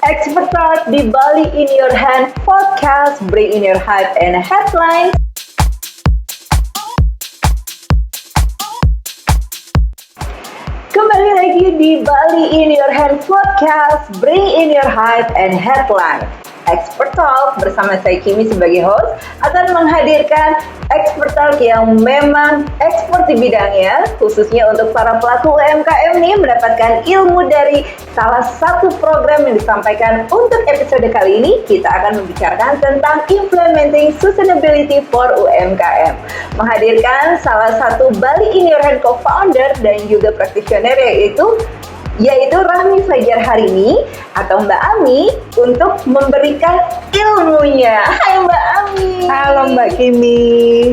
Expert Talk di Bali in Your Hand Podcast, bring in your hype and headlines. Kembali lagi di Bali in Your Hand Podcast, bring in your hype and headlines. Expert Talk bersama saya Kimi sebagai host akan menghadirkan Expert Talk yang memang expert di bidangnya, khususnya untuk para pelaku UMKM nih mendapatkan ilmu dari salah satu program yang disampaikan. Untuk episode kali ini kita akan membicarakan tentang implementing sustainability for UMKM, menghadirkan salah satu Bali in Your Hand co-founder dan juga practitioner yaitu Rahmi Fajar Harini atau Mbak Ami untuk memberikan ilmunya. Hai Mbak Ami. Halo Mbak Kimi.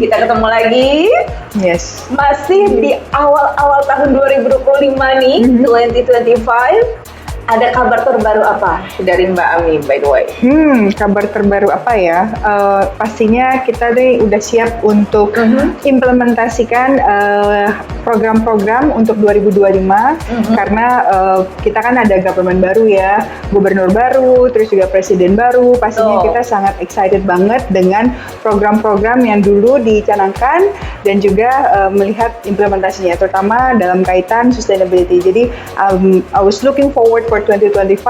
Kita ketemu lagi. Yes. Masih di awal-awal tahun 2025 nih, 2025. Ada kabar terbaru apa dari Mbak Ami, by the way? Kabar terbaru apa ya? Pastinya kita nih udah siap untuk implementasikan program-program untuk 2025 karena kita kan ada government baru ya, gubernur baru, terus juga presiden baru. Pastinya kita sangat excited banget dengan program-program yang dulu dicanangkan dan juga melihat implementasinya, terutama dalam kaitan sustainability. Jadi I was looking forward for 2025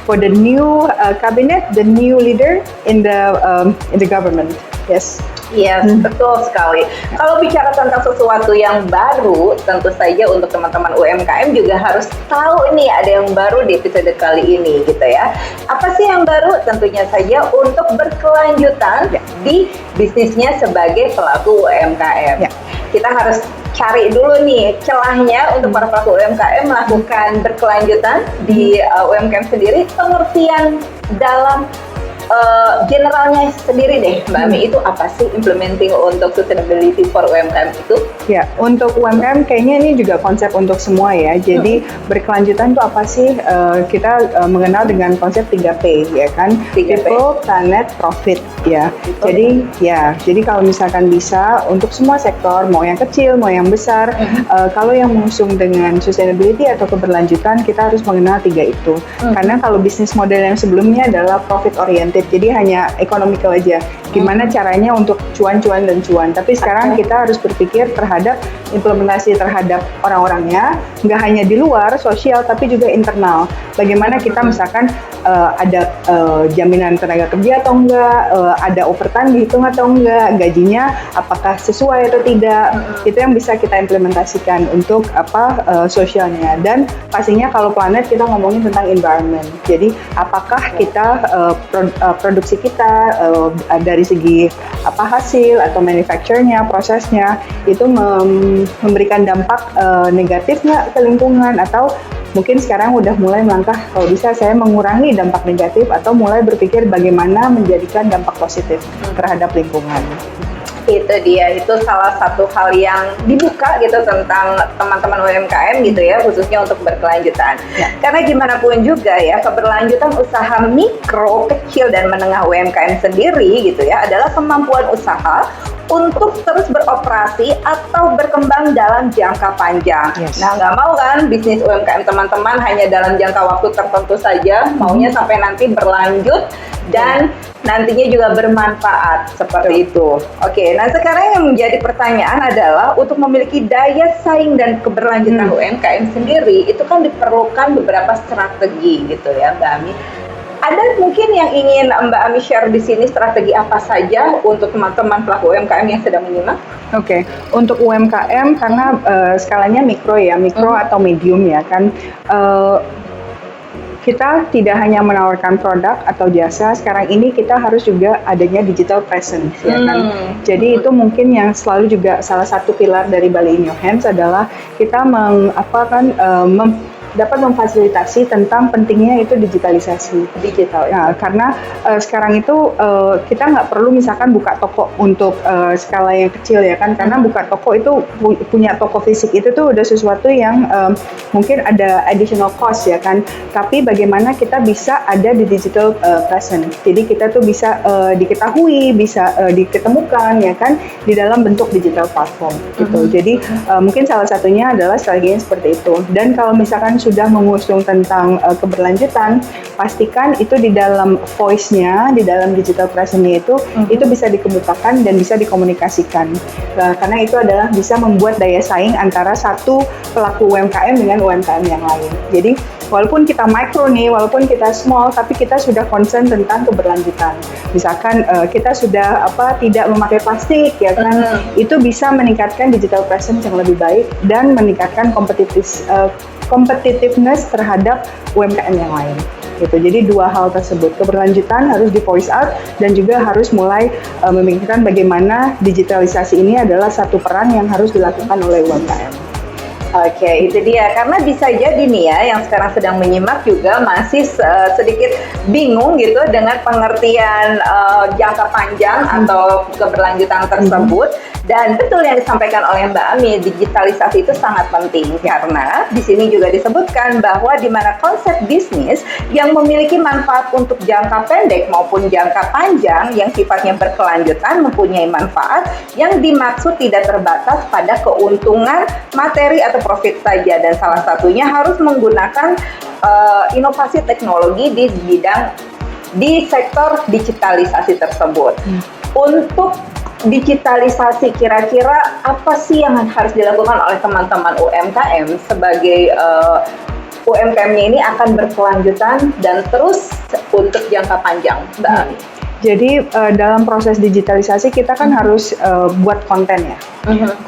for the new cabinet, the new leader in the government. Yes. Yes, betul sekali. Kalau bicara tentang sesuatu yang baru, tentu saja untuk teman-teman UMKM juga harus tahu nih ada yang baru di episode kali ini gitu ya. Apa sih yang baru? Tentunya saja untuk berkelanjutan di bisnisnya sebagai pelaku UMKM. Kita harus cari dulu nih celahnya untuk para pelaku UMKM melakukan berkelanjutan di UMKM sendiri. Pengertian dalam generalnya sendiri deh, Mbak Ami, itu apa sih implementing untuk sustainability for UMKM itu? Ya, untuk UMKM kayaknya ini juga konsep untuk semua ya. Jadi berkelanjutan itu apa sih? Kita mengenal dengan konsep 3P ya kan? 3P. People, Planet, Profit ya. Jadi kalau misalkan bisa untuk semua sektor, mau yang kecil, mau yang besar, kalau yang mengusung dengan sustainability atau keberlanjutan, kita harus mengenal 3 itu. Karena kalau bisnis model yang sebelumnya adalah profit oriented, jadi hanya economical aja. Gimana caranya untuk cuan-cuan dan cuan. Tapi sekarang kita harus berpikir terhadap implementasi terhadap orang-orangnya, nggak hanya di luar sosial, tapi juga internal. Bagaimana kita misalkan ada jaminan tenaga kerja atau enggak, ada overtime dihitung atau enggak, gajinya apakah sesuai atau tidak. Itu yang bisa kita implementasikan untuk sosialnya. Dan pastinya kalau planet kita ngomongin tentang environment. Jadi apakah kita produksi kita dari segi hasil atau manufacture-nya, prosesnya itu memberikan dampak negatif nggak ke lingkungan, atau mungkin sekarang udah mulai melangkah kalau bisa saya mengurangi dampak negatif atau mulai berpikir bagaimana menjadikan dampak positif terhadap lingkungan. Itu dia, itu salah satu hal yang dibuka gitu tentang teman-teman UMKM gitu ya, khususnya untuk berkelanjutan. Karena gimana pun juga ya, keberlanjutan usaha mikro, kecil, dan menengah UMKM sendiri gitu ya, adalah kemampuan usaha untuk terus beroperasi atau berkembang dalam jangka panjang. Nah, nggak mau kan bisnis UMKM teman-teman hanya dalam jangka waktu tertentu saja, maunya sampai nanti berlanjut dan nantinya juga bermanfaat seperti itu. Oke, nah sekarang yang menjadi pertanyaan adalah untuk memiliki daya saing dan keberlanjutan UMKM sendiri itu kan diperlukan beberapa strategi gitu ya, Mbak Ami. Ada mungkin yang ingin Mbak Ami share di sini strategi apa saja untuk teman-teman pelaku UMKM yang sedang menyimak? Oke, untuk UMKM karena skalanya mikro ya, atau medium ya kan. Kita tidak hanya menawarkan produk atau jasa, sekarang ini kita harus juga adanya digital presence ya kan. Jadi itu mungkin yang selalu juga salah satu pilar dari Bali in Your Hands adalah kita dapat memfasilitasi tentang pentingnya itu digitalisasi digital. Nah, karena sekarang itu kita nggak perlu misalkan buka toko untuk skala yang kecil ya kan, karena buka toko itu punya toko fisik itu tuh udah sesuatu yang mungkin ada additional cost ya kan. Tapi bagaimana kita bisa ada di digital presence. Jadi kita tuh bisa diketahui, bisa diketemukan ya kan di dalam bentuk digital platform gitu. Jadi mungkin salah satunya adalah strateginya seperti itu. Dan kalau misalkan sudah mengusung tentang keberlanjutan, pastikan itu di dalam voice-nya, di dalam digital presence-nya itu bisa dikemukakan dan bisa dikomunikasikan. Karena itu adalah bisa membuat daya saing antara satu pelaku UMKM dengan UMKM yang lain. Jadi walaupun kita micro nih, walaupun kita small, tapi kita sudah concern tentang keberlanjutan. Misalkan kita sudah tidak memakai plastik, ya kan? Itu bisa meningkatkan digital presence yang lebih baik dan meningkatkan competitiveness terhadap UMKM yang lain. Gitu. Jadi dua hal tersebut, keberlanjutan harus di voice out dan juga harus mulai memikirkan bagaimana digitalisasi ini adalah satu peran yang harus dilakukan oleh UMKM. Oke, itu dia. Karena bisa jadi nih ya, yang sekarang sedang menyimak juga masih sedikit bingung gitu dengan pengertian jangka panjang atau keberlanjutan tersebut. Dan betul yang disampaikan oleh Mbak Ami, digitalisasi itu sangat penting karena di sini juga disebutkan bahwa di mana konsep bisnis yang memiliki manfaat untuk jangka pendek maupun jangka panjang yang sifatnya berkelanjutan mempunyai manfaat yang dimaksud tidak terbatas pada keuntungan materi atau profit saja, dan salah satunya harus menggunakan inovasi teknologi di sektor digitalisasi tersebut. Untuk digitalisasi, kira-kira apa sih yang harus dilakukan oleh teman-teman UMKM sebagai UMKM-nya ini akan berkelanjutan dan terus untuk jangka panjang, Mbak Ami? Jadi dalam proses digitalisasi kita kan harus buat konten ya.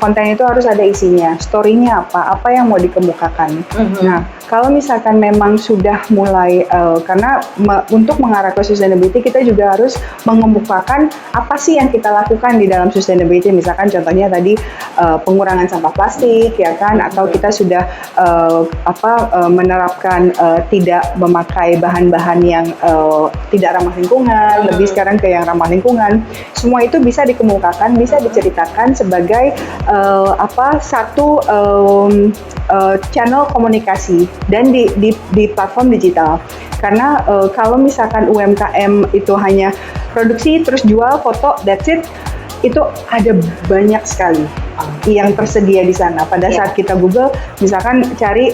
Konten itu harus ada isinya, story-nya apa yang mau dikemukakan. Nah, kalau misalkan memang sudah mulai, karena untuk mengarah ke sustainability kita juga harus mengemukakan apa sih yang kita lakukan di dalam sustainability. Misalkan contohnya tadi pengurangan sampah plastik, ya kan, atau kita sudah menerapkan tidak memakai bahan-bahan yang tidak ramah lingkungan, lebih sekarang ke yang ramah lingkungan. Semua itu bisa dikemukakan, bisa diceritakan sebagai satu channel komunikasi dan di platform digital. Karena kalau misalkan UMKM itu hanya produksi terus jual foto, that's it, itu ada banyak sekali yang tersedia di sana. Pada saat kita Google, misalkan cari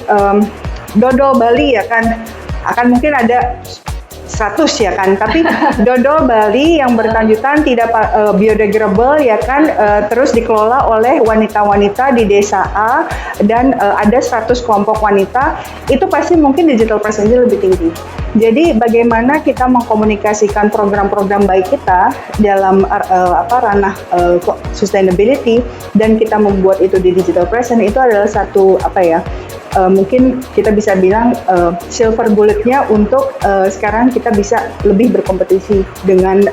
dodol Bali, ya kan, akan mungkin ada 100 ya kan, tapi dodol Bali yang berkelanjutan tidak biodegradable, ya kan, terus dikelola oleh wanita-wanita di desa A dan ada 100 kelompok wanita, itu pasti mungkin digital presence-nya lebih tinggi. Jadi bagaimana kita mengkomunikasikan program-program baik kita dalam ranah sustainability dan kita membuat itu di digital presence, itu adalah satu mungkin kita bisa bilang silver bullet-nya untuk sekarang kita bisa lebih berkompetisi dengan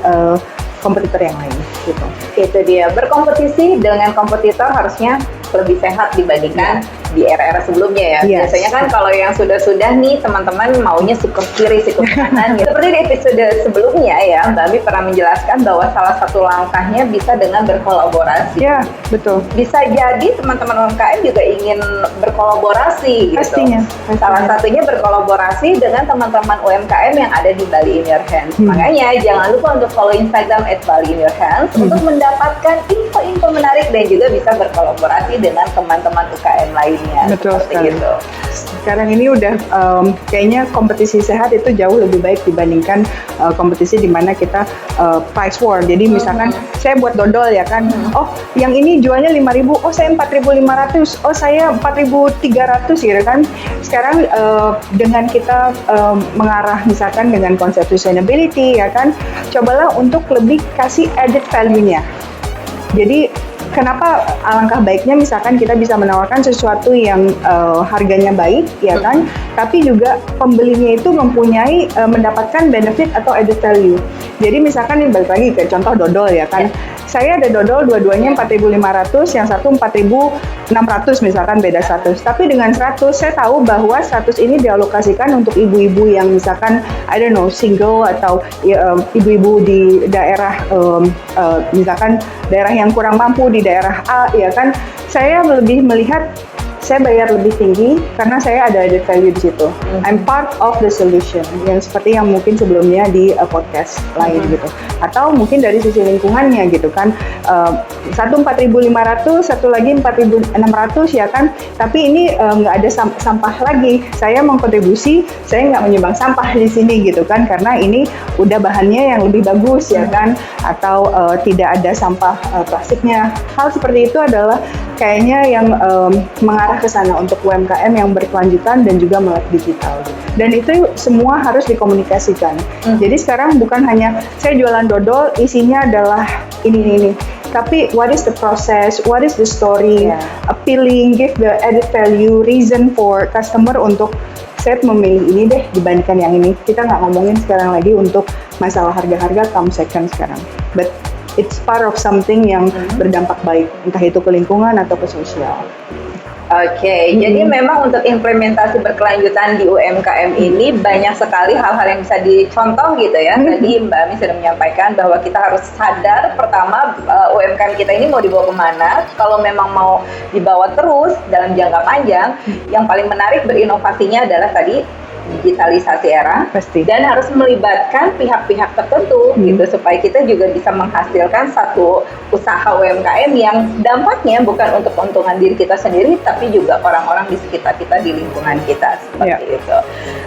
kompetitor yang lain gitu. Itu dia, berkompetisi dengan kompetitor harusnya lebih sehat dibandingkan di era-era sebelumnya ya. Yes. Biasanya kan kalau yang sudah-sudah nih teman-teman maunya sikut kiri, sikut kanan gitu. Seperti di episode sebelumnya ya, Mbak Ami pernah menjelaskan bahwa salah satu langkahnya bisa dengan berkolaborasi. Ya, betul. Bisa jadi teman-teman UMKM juga ingin berkolaborasi gitu. Pastinya. Salah satunya berkolaborasi dengan teman-teman UMKM yang ada di Bali in Your Hands. Makanya jangan lupa untuk follow Instagram @BaliInYourHands untuk mendapatkan info-info menarik dan juga bisa berkolaborasi dengan teman-teman UKM lainnya. Betul sekali. Gitu. Sekarang ini udah kayaknya kompetisi sehat itu jauh lebih baik dibandingkan kompetisi di mana kita price war. Jadi misalkan saya buat dodol, ya kan, oh yang ini jualnya 5.000, oh saya 4.500, oh saya 4.300 gitu kan. Sekarang dengan kita mengarah misalkan dengan konsep sustainability, ya kan, cobalah untuk lebih kasih added value-nya. Jadi kenapa alangkah baiknya misalkan kita bisa menawarkan sesuatu yang harganya baik, ya kan, tapi juga pembelinya itu mempunyai mendapatkan benefit atau added value. Jadi misalkan ini balik lagi ke contoh dodol, ya kan, saya ada dodol dua-duanya 4.500, yang satu 4.600 misalkan, beda 100. Tapi dengan 100 saya tahu bahwa 100 ini dialokasikan untuk ibu-ibu yang misalkan single atau ibu-ibu di daerah misalkan daerah yang kurang mampu di daerah A, ya kan. Saya lebih melihat saya bayar lebih tinggi karena saya ada added value di situ. I'm part of the solution, yang seperti yang mungkin sebelumnya di podcast lain gitu. Atau mungkin dari sisi lingkungannya gitu kan, satu 4.500, satu lagi 4.600 ya kan, tapi ini nggak ada sampah lagi. Saya mengkontribusi, saya nggak menyumbang sampah di sini gitu kan, karena ini udah bahannya yang lebih bagus ya kan, atau tidak ada sampah plastiknya. Hal seperti itu adalah kayaknya yang mengarah ke sana untuk UMKM yang berkelanjutan dan juga melek digital. Dan itu semua harus dikomunikasikan. Jadi sekarang bukan hanya saya jualan dodol, isinya adalah ini. Tapi what is the process, what is the story, appealing, give the added value, reason for customer untuk saya memilih ini deh dibandingkan yang ini. Kita nggak ngomongin sekarang lagi untuk masalah harga-harga come second sekarang. But it's part of something yang berdampak baik, entah itu ke lingkungan atau ke sosial. Oke, jadi memang untuk implementasi berkelanjutan di UMKM ini banyak sekali hal-hal yang bisa dicontoh gitu ya. Tadi Mbak Ami sudah menyampaikan bahwa kita harus sadar pertama UMKM kita ini mau dibawa kemana. Kalau memang mau dibawa terus dalam jangka panjang, yang paling menarik berinovasinya adalah tadi digitalisasi era. Pasti. Dan harus melibatkan pihak-pihak tertentu gitu supaya kita juga bisa menghasilkan satu usaha UMKM yang dampaknya bukan untuk keuntungan diri kita sendiri tapi juga orang-orang di sekitar kita, di lingkungan kita seperti itu.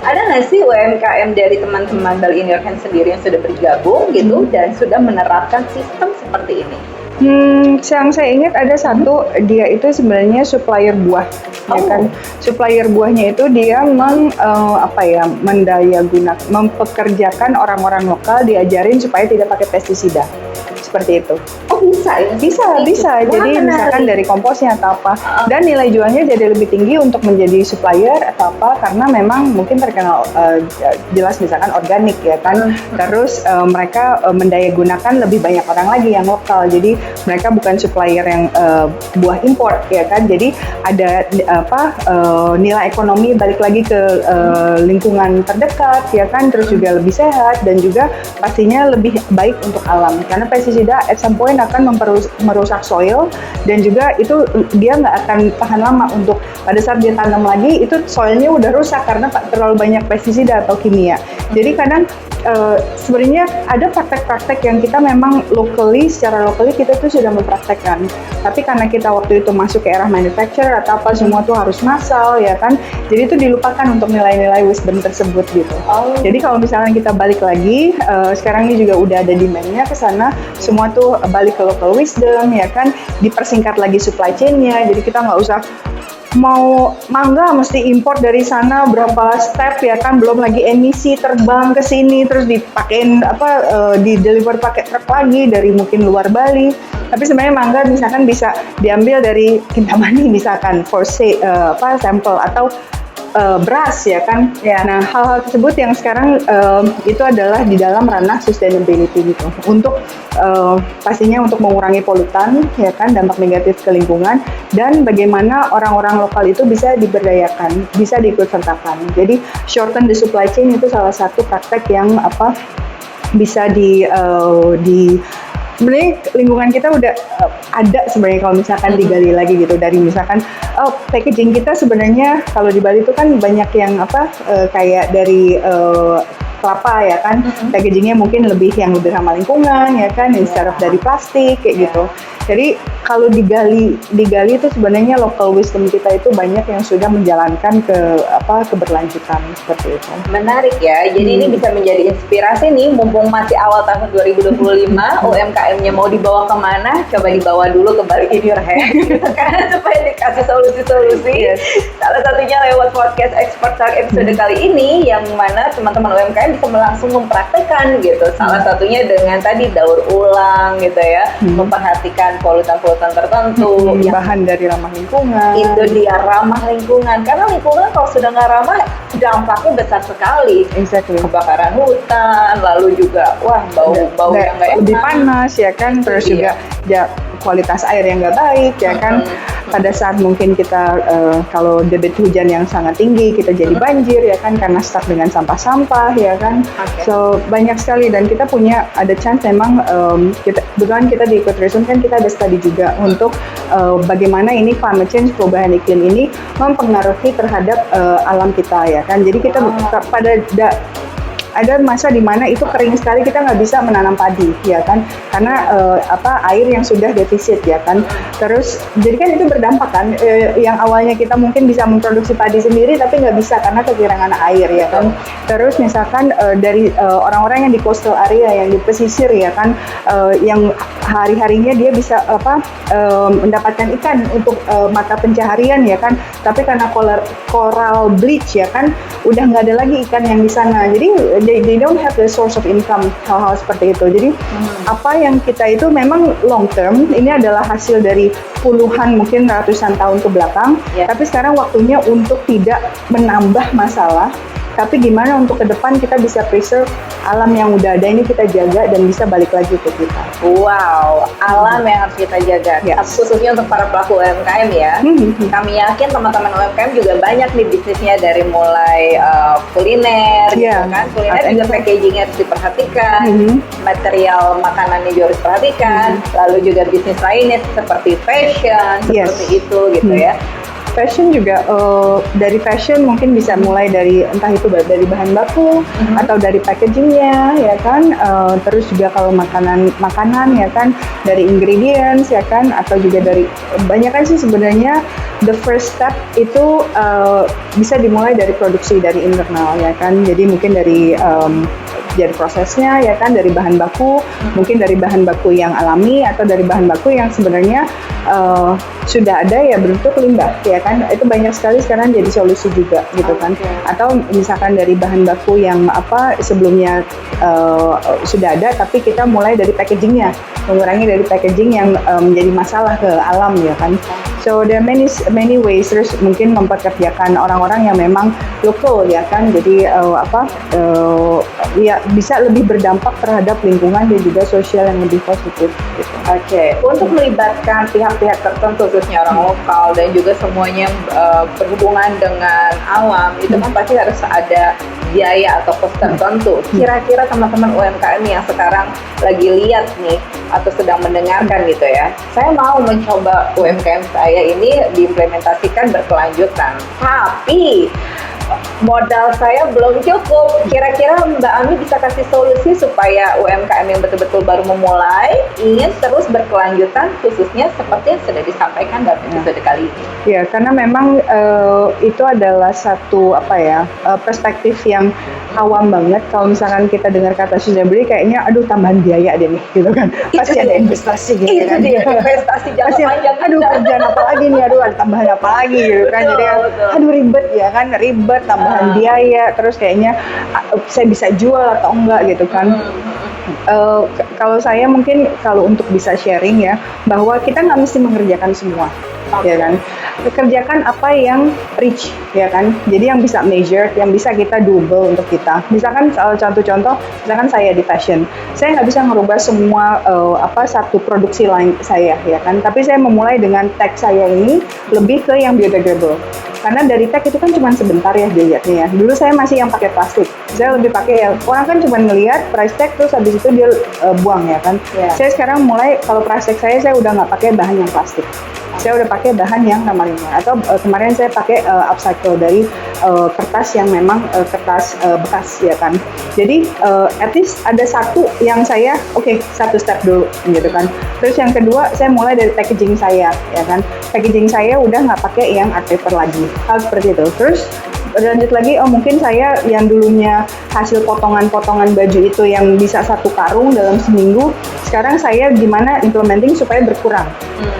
Ada nggak sih UMKM dari teman-teman Bali In Your Hands sendiri yang sudah bergabung gitu dan sudah menerapkan sistem seperti ini? Yang saya ingat ada satu, dia itu sebenarnya supplier buah, ya kan. Supplier buahnya itu dia mempekerjakan orang-orang lokal, diajarin supaya tidak pakai pestisida. Seperti itu. Oh bisa ya? Bisa. Jadi misalkan dari komposnya atau apa. Dan nilai jualnya jadi lebih tinggi untuk menjadi supplier atau apa, karena memang mungkin terkenal jelas misalkan organik ya kan. Terus mereka mendaya gunakan lebih banyak orang lagi yang lokal. Jadi mereka bukan supplier yang buah import ya kan. Jadi ada nilai ekonomi balik lagi ke lingkungan terdekat ya kan. Terus juga lebih sehat dan juga pastinya lebih baik untuk alam. Karena pestisida at some point akan merusak soil dan juga itu dia nggak akan tahan lama untuk pada saat dia tanam lagi itu soilnya udah rusak karena terlalu banyak pestisida atau kimia. Jadi kadang sebenarnya ada praktek-praktek yang kita memang secara locally kita tuh sudah mempraktekkan. Tapi karena kita waktu itu masuk ke era manufacturer atau apa semua tuh harus massal ya kan. Jadi itu dilupakan untuk nilai-nilai wisdom tersebut gitu. Jadi kalau misalnya kita balik lagi sekarang ini juga udah ada demand-nya ke sana, semua tuh balik ke local wisdom ya kan, dipersingkat lagi supply chain-nya. Jadi kita nggak usah mau mangga mesti import dari sana berapa step ya kan, belum lagi emisi terbang ke sini terus dipakein di deliver pakai truk lagi dari mungkin luar Bali. Tapi sebenarnya mangga misalkan bisa diambil dari Kintamani misalkan for sampel atau beras ya kan. Nah hal-hal tersebut yang sekarang itu adalah di dalam ranah sustainability gitu, untuk pastinya untuk mengurangi polutan ya kan, dampak negatif ke lingkungan, dan bagaimana orang-orang lokal itu bisa diberdayakan, bisa diikutsertakan. Jadi shorten the supply chain itu salah satu praktek yang bisa sebenarnya lingkungan kita udah ada sebenarnya kalau misalkan digali lagi gitu, dari misalkan packaging kita sebenarnya kalau di Bali itu kan banyak yang kayak dari kelapa ya kan, packagingnya mungkin lebih ramah lingkungan ya kan, instead of dari plastik kayak gitu. Jadi kalau digali itu sebenarnya local wisdom kita itu banyak yang sudah menjalankan keberlanjutan seperti itu. Menarik ya. Jadi ini bisa menjadi inspirasi nih, mumpung masih awal tahun 2025, UMKM-nya mau dibawa kemana? Coba dibawa dulu ke Bali In Your Hands gitu kan, supaya dikasih solusi-solusi. Salah satunya lewat podcast Expert Talk episode kali ini, yang mana teman-teman UMKM bisa langsung mempraktekkan gitu. Salah satunya dengan tadi daur ulang gitu ya, memperhatikan polutan-polutan tertentu, bahan dari ramah lingkungan. Itu dia, ramah lingkungan. Karena lingkungan kalau sudah nggak ramah, dampaknya besar sekali. Exactly. Kebakaran hutan, lalu juga bau yang nggak enak, lebih panas ya kan, terus juga kualitas air yang nggak baik ya kan. pada saat mungkin kita kalau debit hujan yang sangat tinggi kita jadi banjir ya kan, karena stuck dengan sampah-sampah ya kan. So banyak sekali, dan kita punya ada chance memang kebetulan kita di Ecotrisun kan kita ada studi juga untuk bagaimana ini climate change, perubahan iklim ini mempengaruhi terhadap alam kita ya kan. Jadi kita ada masa di mana itu kering sekali, kita nggak bisa menanam padi ya kan, karena air yang sudah defisit ya kan. Terus jadi kan itu berdampak kan, yang awalnya kita mungkin bisa memproduksi padi sendiri tapi nggak bisa karena kekurangan air ya kan. Terus misalkan dari orang-orang yang di coastal area, yang di pesisir ya kan, yang hari-harinya dia bisa mendapatkan ikan untuk mata pencaharian ya kan, tapi karena coral bleach ya kan, udah nggak ada lagi ikan yang di sana. Jadi they don't have the source of income, hal-hal seperti itu. Jadi apa yang kita itu memang long term, ini adalah hasil dari puluhan mungkin ratusan tahun ke belakang, tapi sekarang waktunya untuk tidak menambah masalah, tapi gimana untuk ke depan kita bisa preserve alam yang udah ada ini, kita jaga dan bisa balik lagi ke kita. Wow, alam yang harus kita jaga, khususnya untuk para pelaku UMKM ya. Kami yakin teman-teman UMKM juga banyak nih bisnisnya, dari mulai kuliner, gitu kan. Kuliner juga packagingnya harus diperhatikan, material makanannya juga harus diperhatikan, lalu juga bisnis lainnya seperti fashion, seperti itu gitu ya. Fashion juga, dari fashion mungkin bisa mulai dari entah itu dari bahan baku atau dari packagingnya ya kan, terus juga kalau makanan ya kan dari ingredients ya kan, atau juga dari banyak kan sih sebenarnya. The first step itu bisa dimulai dari produksi dari internal ya kan, jadi mungkin dari prosesnya ya kan, dari bahan baku, mungkin dari bahan baku yang alami atau dari bahan baku yang sebenarnya sudah ada ya bentuk limbah ya kan, itu banyak sekali sekarang jadi solusi juga gitu kan. Atau misalkan dari bahan baku yang sebelumnya sudah ada, tapi kita mulai dari packagingnya, mengurangi dari packaging yang menjadi masalah ke alam ya kan. So there are many ways. Terus mungkin mempekerjakan orang-orang yang memang lokal ya kan, jadi ya bisa lebih berdampak terhadap lingkungan dan juga sosial yang lebih positif gitu. Untuk melibatkan pihak-pihak tertentu, khususnya orang lokal dan juga semuanya yang berhubungan dengan alam, itu kan pasti harus ada biaya atau cost tertentu. Kira-kira teman-teman UMKM yang sekarang lagi lihat nih atau sedang mendengarkan gitu ya, saya mau mencoba UMKM saya ini diimplementasikan berkelanjutan, tapi modal saya belum cukup. Kira-kira Mbak Ami bisa kasih solusi supaya UMKM yang betul-betul baru memulai ingin terus berkelanjutan, khususnya seperti yang sudah disampaikan dalam episode kali ini. Ya, karena memang itu adalah satu perspektif yang awam banget. Kalau misalkan kita dengar kata sustainability, kayaknya aduh tambahan biaya deh nih gitu kan. Pasti ada investasi gitu kan. Investasi jangka panjang. Aduh kerjaan apa lagi nih, aduh ada tambahan apa lagi gitu kan. Jadi aduh ribet ya kan, ribet tambahan biaya, terus kayaknya saya bisa jual atau enggak gitu kan. Kalau saya mungkin kalau untuk bisa sharing ya, bahwa kita nggak mesti mengerjakan semua. Ya kan, kerjakan apa yang reach ya kan, jadi yang bisa measure, yang bisa kita doable untuk kita. Misalkan contoh, misalkan saya di fashion, saya nggak bisa ngerubah semua satu produksi line saya ya kan, tapi saya memulai dengan tag saya ini lebih ke yang biodegradable. Karena dari tag itu kan cuma sebentar ya dilihatnya ya. Dulu saya masih yang pakai plastik. Saya lebih pakai yang orang kan cuma ngelihat price tag terus habis itu dia buang ya kan. Saya sekarang mulai kalau price tag saya udah nggak pakai bahan yang plastik. Saya udah pakai bahan yang ramah lingkungan, atau kemarin saya pakai upcycle dari kertas yang memang kertas bekas ya kan. Jadi at least ada satu yang saya satu step dulu gitu kan. Terus yang kedua saya mulai dari packaging saya ya kan. Packaging saya udah nggak pakai yang art paper lagi, hal seperti itu. Terus lanjut lagi, mungkin saya yang dulunya hasil potongan-potongan baju itu yang bisa satu karung dalam seminggu, sekarang saya gimana implementing supaya berkurang.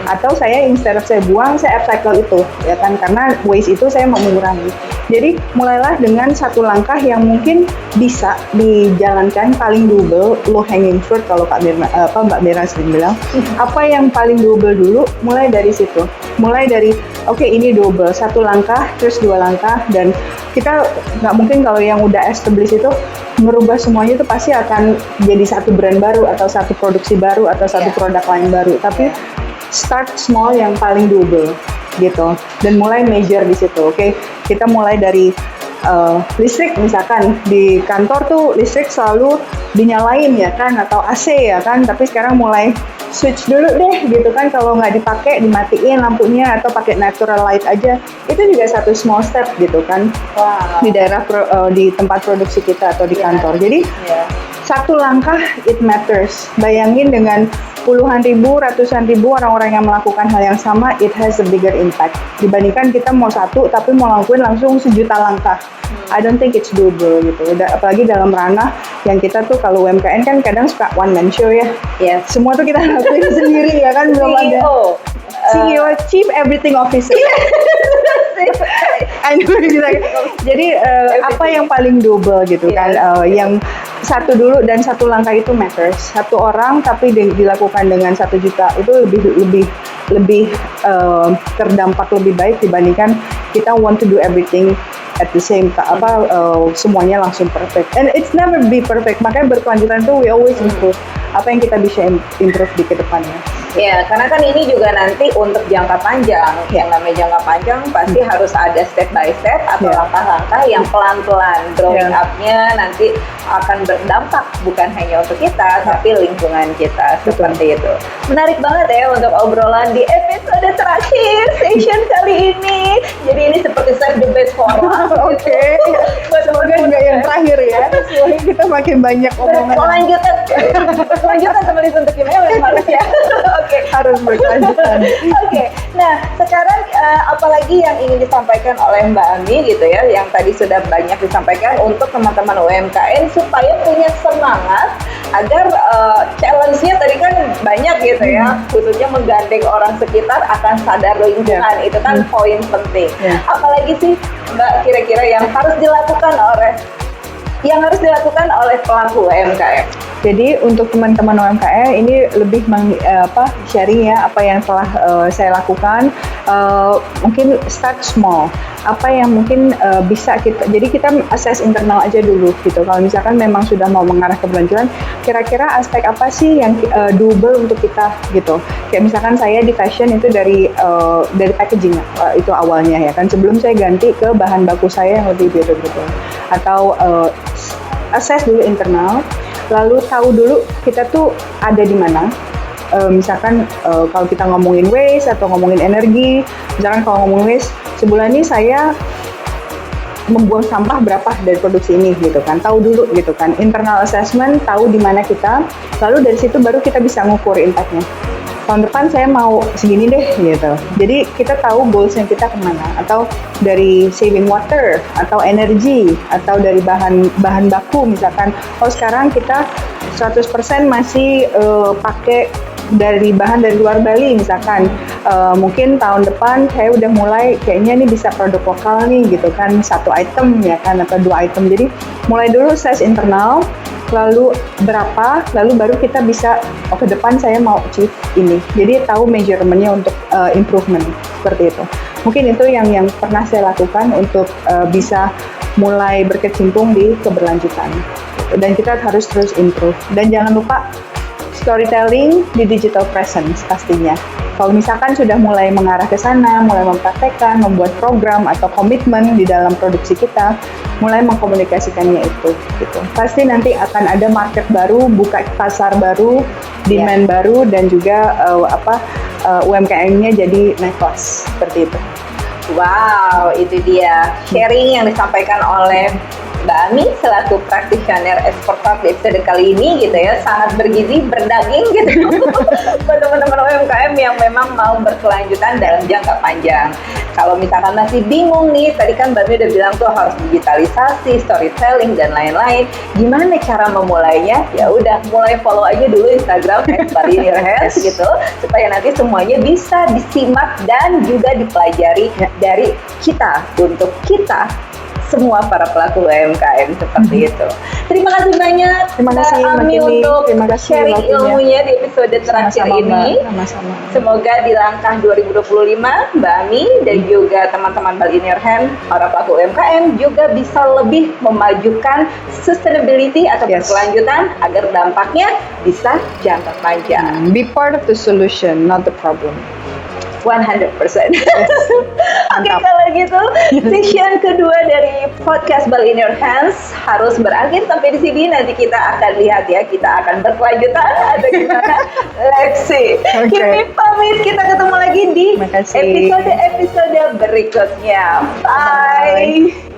Atau saya instead of saya buang, saya upcycle itu ya kan, karena waste itu saya mau mengurangi. Jadi mulailah dengan satu langkah yang mungkin bisa dijalankan, paling doable, low hanging fruit kalau Mbak Mira sering bilang. Apa yang paling doable dulu, mulai dari situ. Mulai dari ini doable, satu langkah, terus dua langkah, dan kita nggak mungkin kalau yang udah established itu merubah semuanya itu pasti akan jadi satu brand baru atau satu produksi baru atau satu produk lain baru. Tapi start small yang paling doable. gitu, dan mulai measure di situ. Oke, kita mulai dari listrik, misalkan di kantor tuh listrik selalu dinyalain ya kan, atau AC ya kan, tapi sekarang mulai switch dulu deh gitu kan, kalau nggak dipakai dimatiin lampunya atau pakai natural light aja. Itu juga satu small step gitu kan. Wow. Di daerah di tempat produksi kita atau di kantor. Jadi satu langkah it matters. Bayangin dengan puluhan ribu, ratusan ribu orang-orang yang melakukan hal yang sama, it has a bigger impact. Dibandingkan kita mau satu tapi mau lakuin langsung sejuta langkah. I don't think it's doable gitu. Apalagi dalam ranah yang kita tuh kalau UMKM kan kadang suka one man show ya. Yes. Semua tuh kita lakuin sendiri ya kan, belum ada CEO, Chief Everything Officer. Jadi apa yang paling double gitu kan, yang satu dulu dan satu langkah itu matters. Satu orang tapi dilakukan dengan 1 juta itu lebih terdampak lebih baik dibandingkan kita want to do everything at the same time, semuanya langsung perfect. And it's never be perfect. Makanya berkelanjutan tuh we always improve. Apa yang kita bisa improve di kedepannya. Ya, karena kan ini juga nanti untuk jangka panjang. Yang namanya jangka panjang pasti harus ada step by step atau langkah-langkah yang pelan-pelan growing up-nya nanti akan berdampak bukan hanya untuk kita tapi lingkungan kita, seperti itu. Menarik banget ya untuk obrolan di episode terakhir session kali ini. Jadi ini seperti save the best for last. Oke. Semoga juga yang terakhir ya. Semoga kita makin banyak omongan. Lanjutan teman untuk email yang harus ya. Oke. Harus berkelanjutan. Oke. Nah, sekarang apalagi yang ingin disampaikan oleh Mbak Ami gitu ya, yang tadi sudah banyak disampaikan untuk teman-teman UMKM supaya punya semangat agar challenge-nya tadi kan banyak gitu ya, khususnya menggandeng orang sekitar akan sadar lingkungan. Itu kan poin penting. Apalagi sih Mbak kira-kira yang harus dilakukan oleh pelaku UMKM? Jadi untuk teman-teman UMKM ini lebih sharing ya apa yang telah saya lakukan. Mungkin start small. Apa yang mungkin bisa jadi kita assess internal aja dulu gitu. Kalau misalkan memang sudah mau mengarah ke keberlanjutan, kira-kira aspek apa sih yang doable untuk kita gitu. Kayak misalkan saya di fashion itu dari packaging itu awalnya ya kan. Sebelum saya ganti ke bahan baku saya yang lebih betul-betul. Atau assess dulu internal. Lalu tahu dulu kita tuh ada di mana. Misalkan kalau kita ngomongin waste atau ngomongin energi, misalkan kalau ngomongin waste, sebulan ini saya membuang sampah berapa dari produksi ini gitu kan. Tahu dulu gitu kan. Internal assessment, tahu di mana kita. Lalu dari situ baru kita bisa ngukur impact-nya. Tahun depan saya mau segini deh gitu. Jadi kita tahu goals-nya kita kemana. Atau dari saving water, atau energi, atau dari bahan baku misalkan. Sekarang kita 100% masih pakai dari bahan dari luar Bali misalkan. Mungkin tahun depan saya udah mulai kayaknya ini bisa produk lokal nih gitu kan. 1 item ya kan atau 2 item. Jadi mulai dulu size internal, lalu berapa, lalu baru kita bisa ke depan saya mau achieve ini. Jadi tahu measurement-nya untuk improvement seperti itu. Mungkin itu yang pernah saya lakukan untuk bisa mulai berkecimpung di keberlanjutan. Dan kita harus terus improve. Dan jangan lupa storytelling di digital presence pastinya. Kalau misalkan sudah mulai mengarah ke sana, mulai mempraktekkan, membuat program atau komitmen di dalam produksi kita, mulai mengkomunikasikannya itu, gitu. Pasti nanti akan ada market baru, buka pasar baru, demand baru, dan juga UMKM-nya jadi naik kelas seperti itu. Wow, itu dia sharing yang disampaikan oleh Mbak Ami selaku practitioner eksporter di episode kali ini gitu ya, sangat bergizi, berdaging gitu buat teman-teman UMKM yang memang mau berkelanjutan dalam jangka panjang. Kalau misalkan masih bingung nih, tadi kan Mbak Ami udah bilang tuh harus digitalisasi, storytelling dan lain-lain. Gimana cara memulainya? Ya udah, mulai follow aja dulu Instagram @balinierhands gitu, supaya nanti semuanya bisa disimak dan juga dipelajari dari kita untuk kita semua para pelaku UMKM seperti itu. Terima kasih banyak Mbak Ami untuk sharing ilmunya di episode terakhir ini. Sama-sama. Semoga di langkah 2025 Mbak Ami dan juga teman-teman Balinier Hand, para pelaku UMKM juga bisa lebih memajukan sustainability atau berkelanjutan agar dampaknya bisa jangka panjang. Be part of the solution, not the problem. 100%. Oke, Mantap. kalau gitu session kedua dari podcast Ball in Your Hands harus berakhir sampai di sini. Nanti kita akan lihat ya, kita akan berkelanjutan atau gimana. Let's see. Oke. Kimi pamit, kita ketemu lagi di Makasih. episode berikutnya. Bye.